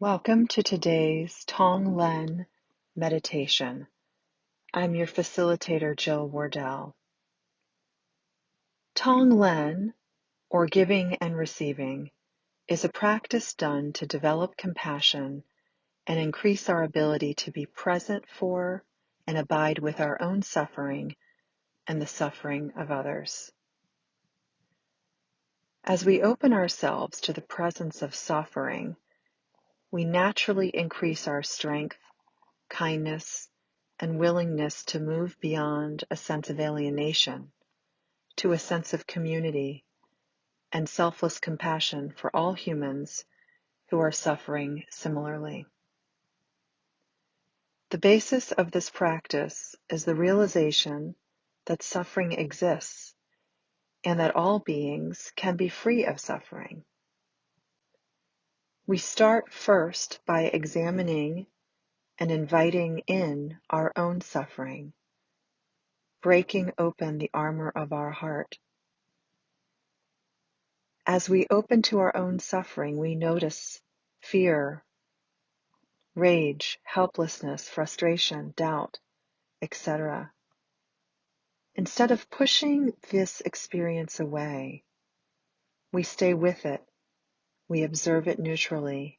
Welcome to today's Tonglen meditation. I'm your facilitator, Jill Wardell. Tonglen, or giving and receiving, is a practice done to develop compassion and increase our ability to be present for and abide with our own suffering and the suffering of others. As we open ourselves to the presence of suffering, we naturally increase our strength, kindness, and willingness to move beyond a sense of alienation to a sense of community and selfless compassion for all humans who are suffering similarly. The basis of this practice is the realization that suffering exists and that all beings can be free of suffering. We start first by examining and inviting in our own suffering, breaking open the armor of our heart. As we open to our own suffering, we notice fear, rage, helplessness, frustration, doubt, etc. Instead of pushing this experience away, we stay with it, we observe it neutrally,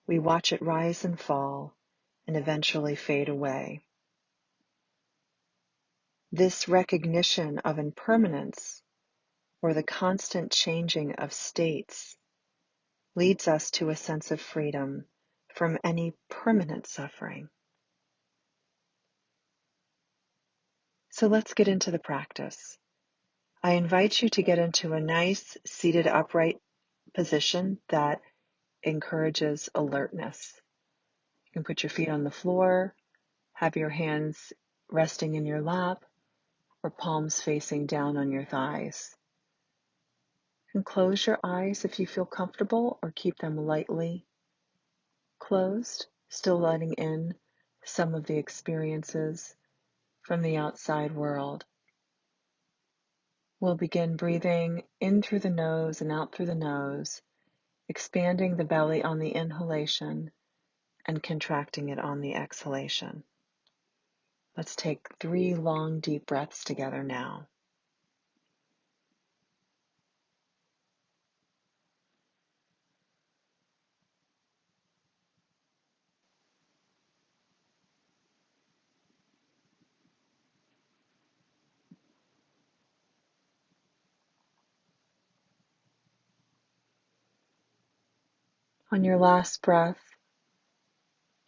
we watch it rise and fall, and eventually fade away. This recognition of impermanence, or the constant changing of states, leads us to a sense of freedom from any permanent suffering. So let's get into the practice. I invite you to get into a nice seated upright position that encourages alertness. You can put your feet on the floor, have your hands resting in your lap, or palms facing down on your thighs. You can close your eyes if you feel comfortable, or keep them lightly closed, still letting in some of the experiences from the outside world. We'll begin breathing in through the nose and out through the nose, expanding the belly on the inhalation and contracting it on the exhalation. Let's take 3 long, deep breaths together now. On your last breath,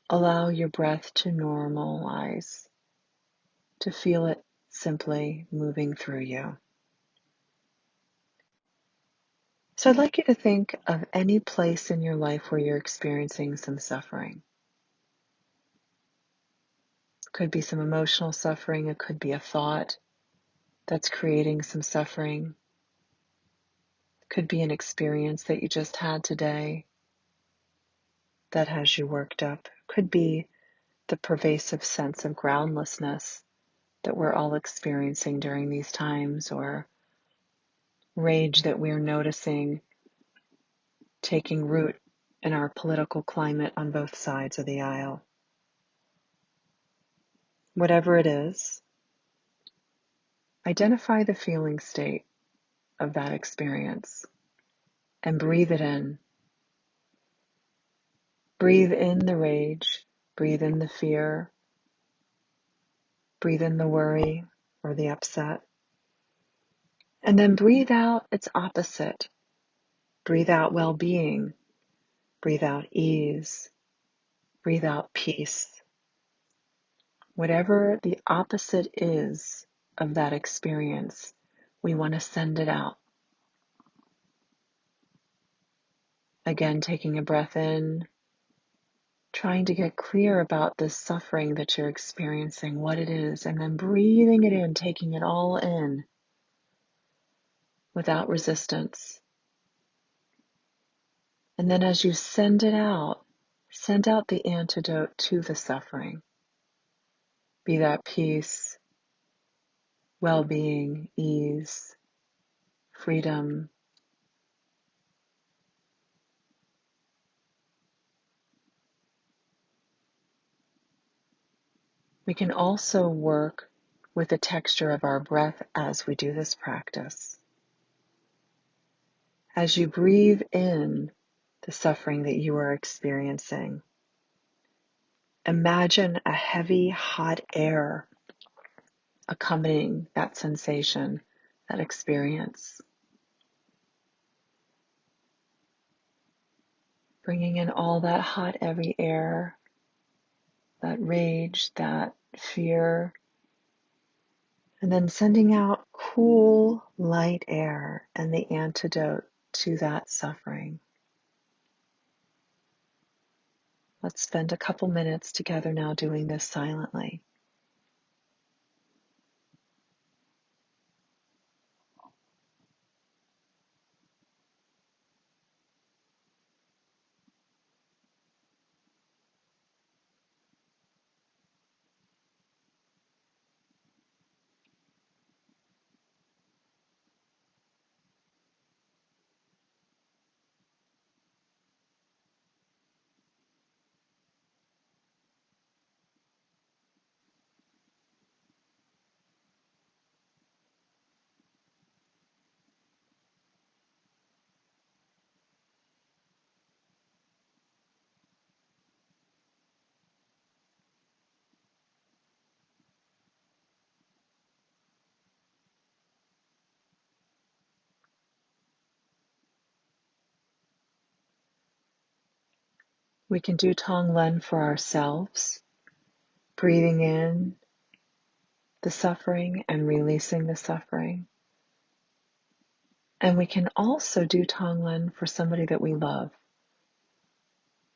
allow your breath to normalize, to feel it simply moving through you. So I'd like you to think of any place in your life where you're experiencing some suffering. It could be some emotional suffering, it could be a thought that's creating some suffering. It could be an experience that you just had today that has you worked up. It could be the pervasive sense of groundlessness that we're all experiencing during these times, or rage that we're noticing taking root in our political climate on both sides of the aisle. Whatever it is, identify the feeling state of that experience and breathe it in. Breathe in the rage, breathe in the fear, breathe in the worry or the upset, and then breathe out its opposite. Breathe out well-being, breathe out ease, breathe out peace. Whatever the opposite is of that experience, we want to send it out. Again, taking a breath in, trying to get clear about this suffering that you're experiencing, what it is, and then breathing it in, taking it all in without resistance. And then as you send out the antidote to the suffering. Be that peace, well-being, ease, freedom. We can also work with the texture of our breath as we do this practice. As you breathe in the suffering that you are experiencing, imagine a heavy, hot air accompanying that sensation, that experience. Bringing in all that hot, heavy air, that rage, that fear, and then sending out cool, light air and the antidote to that suffering. Let's spend a couple minutes together now doing this silently. We can do Tonglen for ourselves, breathing in the suffering and releasing the suffering. And we can also do Tonglen for somebody that we love.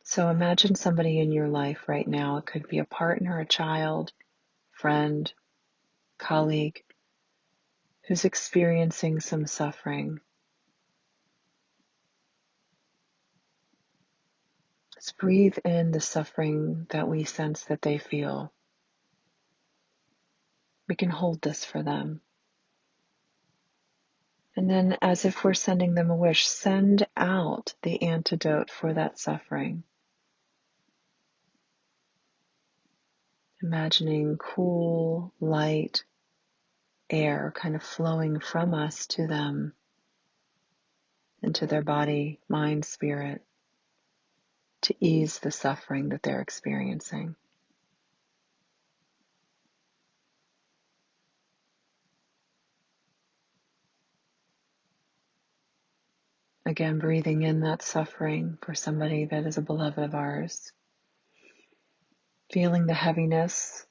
So imagine somebody in your life right now. It could be a partner, a child, friend, colleague, who's experiencing some suffering. Let's breathe in the suffering that we sense that they feel. We can hold this for them. And then, as if we're sending them a wish, send out the antidote for that suffering. Imagining cool, light air kind of flowing from us to them, into their body, mind, spirit, to ease the suffering that they're experiencing. Again, breathing in that suffering for somebody that is a beloved of ours. Feeling the heaviness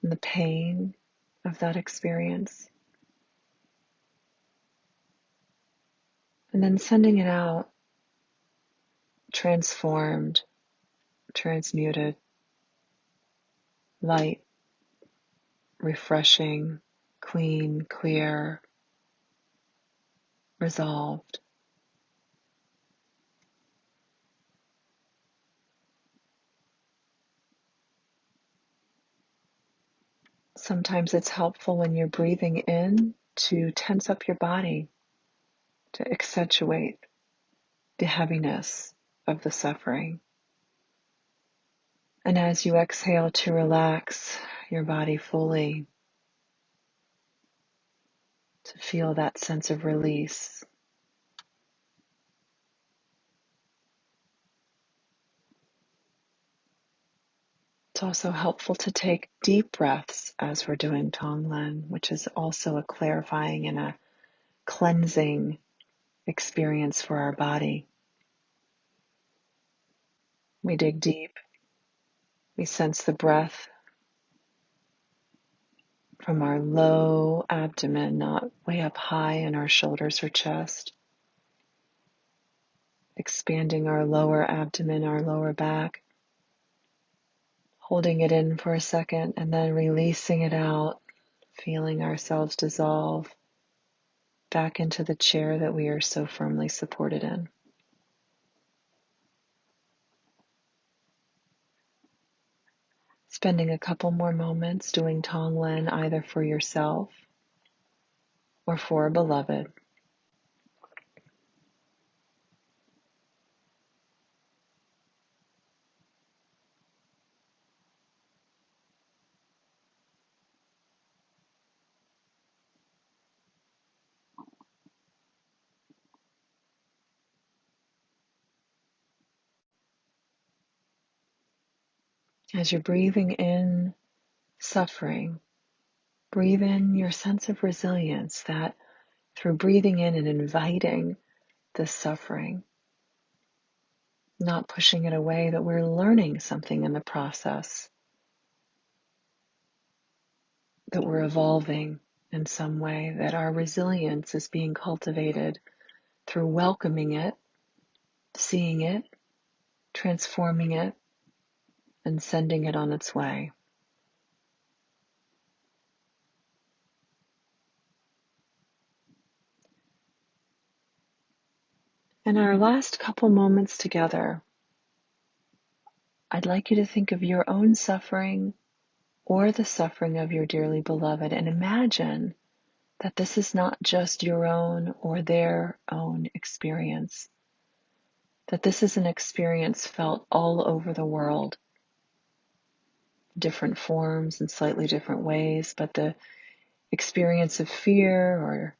and the pain of that experience. And then sending it out, transformed, transmuted, light, refreshing, clean, clear, resolved. Sometimes it's helpful when you're breathing in to tense up your body, to accentuate the heaviness of the suffering. And as you exhale to relax your body fully, to feel that sense of release. It's also helpful to take deep breaths as we're doing Tonglen, which is also a clarifying and a cleansing experience for our body. We dig deep. We sense the breath from our low abdomen, not way up high in our shoulders or chest. Expanding our lower abdomen, our lower back. Holding it in for a second and then releasing it out. Feeling ourselves dissolve back into the chair that we are so firmly supported in. Spending a couple more moments doing Tonglen either for yourself or for a beloved. As you're breathing in suffering, breathe in your sense of resilience that through breathing in and inviting this suffering, not pushing it away, that we're learning something in the process, that we're evolving in some way, that our resilience is being cultivated through welcoming it, seeing it, transforming it, and sending it on its way. In our last couple moments together, I'd like you to think of your own suffering or the suffering of your dearly beloved, and imagine that this is not just your own or their own experience, that this is an experience felt all over the world, different forms and slightly different ways, but the experience of fear or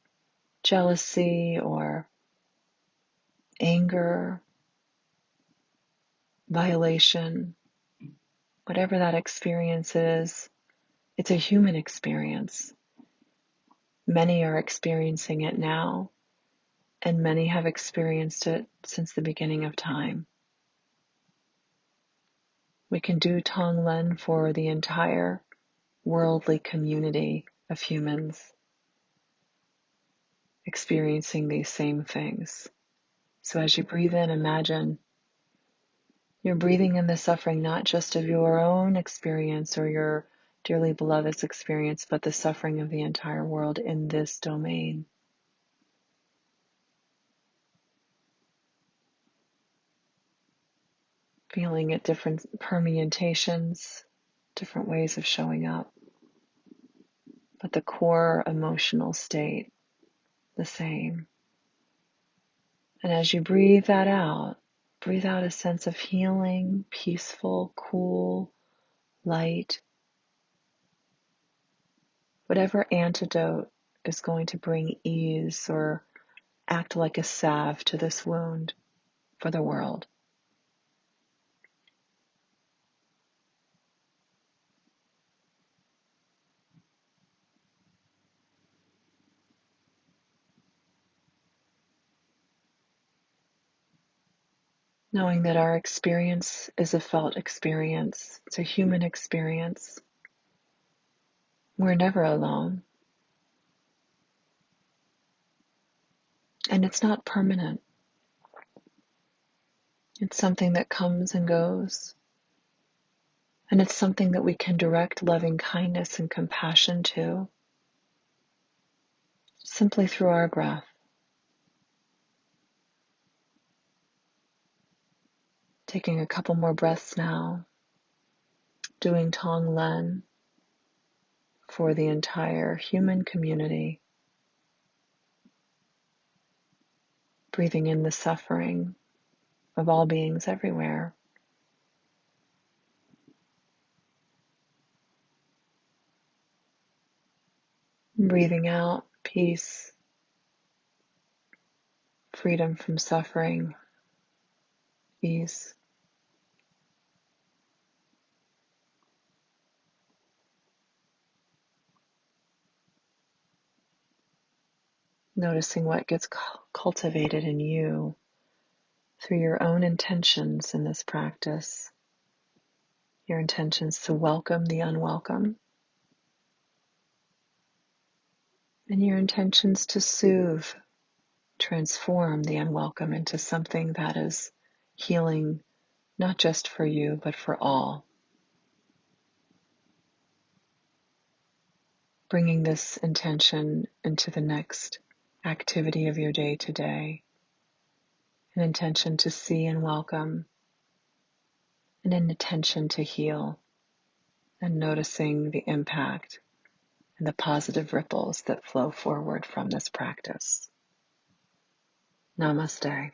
jealousy or anger, violation, whatever that experience is, it's a human experience. Many are experiencing it now, and many have experienced it since the beginning of time. We can do Tonglen for the entire worldly community of humans experiencing these same things. So as you breathe in, imagine you're breathing in the suffering not just of your own experience or your dearly beloved's experience, but the suffering of the entire world in this domain. Feeling it different permutations, different ways of showing up, but the core emotional state the same. And as you breathe out a sense of healing, peaceful, cool, light. Whatever antidote is going to bring ease or act like a salve to this wound for the world. Knowing that our experience is a felt experience, it's a human experience. We're never alone. And it's not permanent. It's something that comes and goes. And it's something that we can direct loving kindness and compassion to simply through our breath. Taking a couple more breaths now, doing Tonglen for the entire human community, breathing in the suffering of all beings everywhere. Breathing out peace, freedom from suffering, ease. Noticing what gets cultivated in you through your own intentions in this practice. Your intentions to welcome the unwelcome, and your intentions to soothe, transform the unwelcome into something that is healing, not just for you, but for all. Bringing this intention into the next activity of your day today. An intention to see and welcome, and an intention to heal, and noticing the impact and the positive ripples that flow forward from this practice. Namaste.